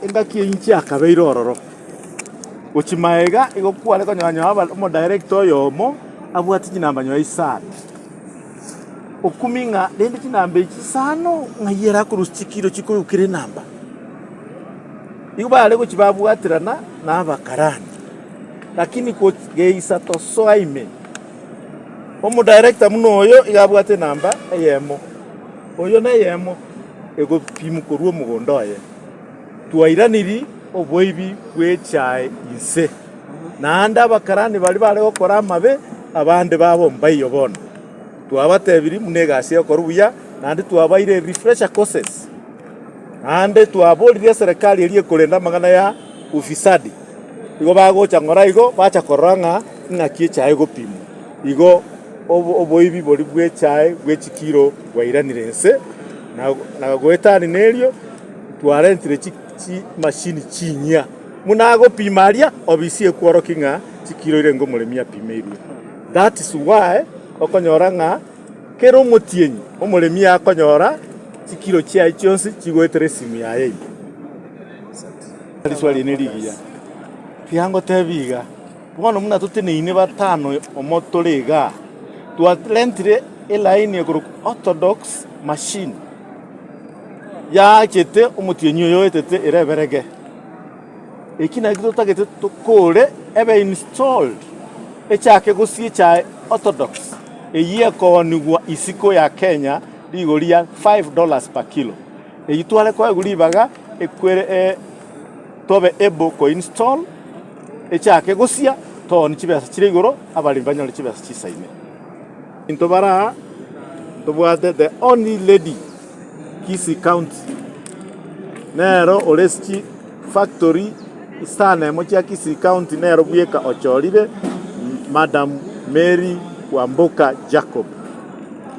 engaki enchi akabeire ororo ochimaega igokware konyonya omo director yomo abwati chinamba nyoa isano okuminga rende chinamba echisano ng'ayera kurusikiro chikoyukire namba igo bare gochibabwatirana na abakarani lakini geisa tosoaime omo director muno oyo igabwate namba eyemo oyo na eyemo ego pimu korwa omogondo oye twairaniri oboibi bw'echae inse naende abakarani bari bare gokora amabe abande babomba iyo bono twabatebiri muna egasi ekora buya naende twabaire refresher courses naende twaborire serikali eri ekorenda amang'ana ya ufisadi igo bagocha ng'ora igo bacha korora ng'aki echae gopimwa igo oboibi bori bw'echae bw'echikiro bwairanire ense na goetani nerio twarentire machine chinya muna gopima aria obisi ekworoki ng'a chikiro irengo omoremi apimeirwe. That is why okonyora ng'a kero omotienyi omoremi akonyora chikiro chiaye chionsi chigoetera esimu yaye swali ne ligiya tiango tebiga bono muna tuteneine batano omotorega twarentire elaini eguru orthodox machine ya chete omotienyi oyo etete ereberege ekina gito tagete tukore ebe installed echake gosie cha orthodox eyiye konigwa isiko ya Kenya ligoria $5 per kilo eyitwale kwa guribaga ekwere tobe ebo ko install echake gosia to ni chibesa chire igoro abali banyole chibesa chisaime intobara tobwate the only lady Kisii County nero Oleski factory isane mocha Kisii County nero buyeka ochorire Madam Mary Wamboka Jacob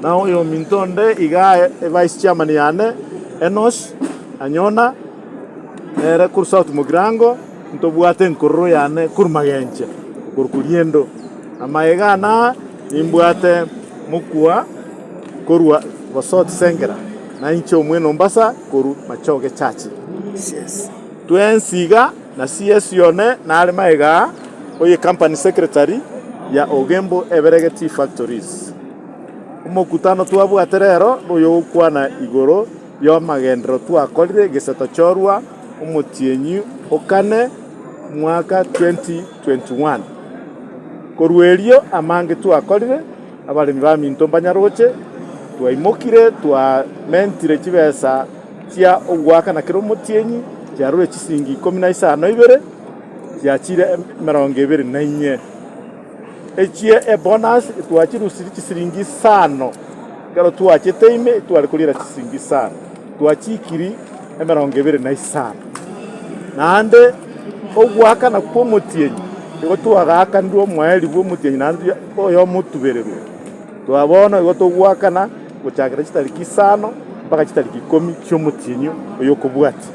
na oyo mintonde iga vice chairman yane Enos anyona nere kursa Mugrango ntobwate nkorro yane kurmagenche kurkuliendo amaega na imbwate mukua korwa Bosot Sengera na incho mweno Mombasa koru machoge chachi yes twensiga na CS yone na almaega oye company secretary ya Ogembo Everege Tea Factories umokutano twabwate rero oyo kwana igoro yo magendro twakorire geseto chorwa omotienyi okane mwaka 2021 korwerio amange twakorire abalimi ba minto banyaroche twaimokire mentire chibesa cia ogwaka na kiro motienyi jarure chisingi 15 ibere yachire 24 echie bonus twachirusiri chisiringi 5 kero twachiteime twarikurira chisingi 5 twachikiri 25 nande ogwaka na kwa motienyi igo twagaka ndio mweli bwo motienyi nandi oyo mutubererwe twabona igo tugwakana guchakira chitariki 5 mpaka chitariki 10 kyo motienyi oyo kubwati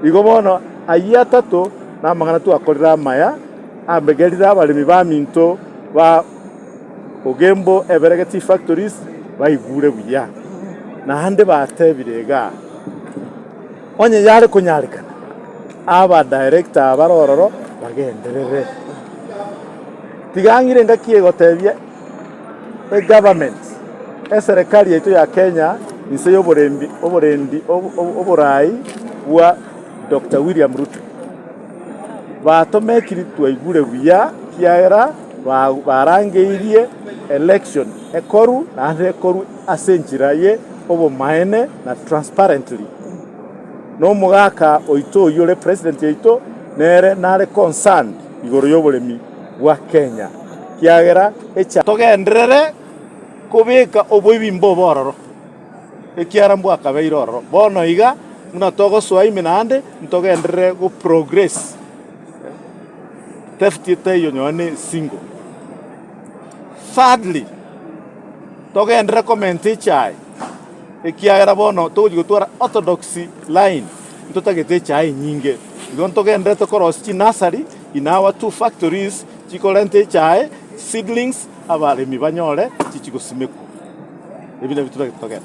igo bono ayia tato na mangana twakorera maya ambegerira abalimi ba minto ba Ogembo Everege Tea Factories baigure buya na hande batebirega onye yare kunyarika aba director abarororo bagenderere tigangire ngakiye gotebye the government serikali yetu ya Kenya nise oborai wa Dr. William Ruto batomekiri twaigure buya kiara barangeirie election ekoru na ekoru asenjiraye obomaene na transparently no mugaka oito yore president yeito nere nare concerned igoro yoboremi wa Kenya kiagera echa togenderere kubika oboibi mbobororo ekiara mbwa kabeiro ororo bono iga muna togo swaime nande ntogenderere go progress theft ite nyone single. Thirdly, togendere comment chai ekiagera bono tugutwara orthodoxy line ntotagete chai nyinge igon togendere tokoros chi nursery in our 2 factories chikolente chai seedlings abalimi banyore chichigosimeku ebile bitugenda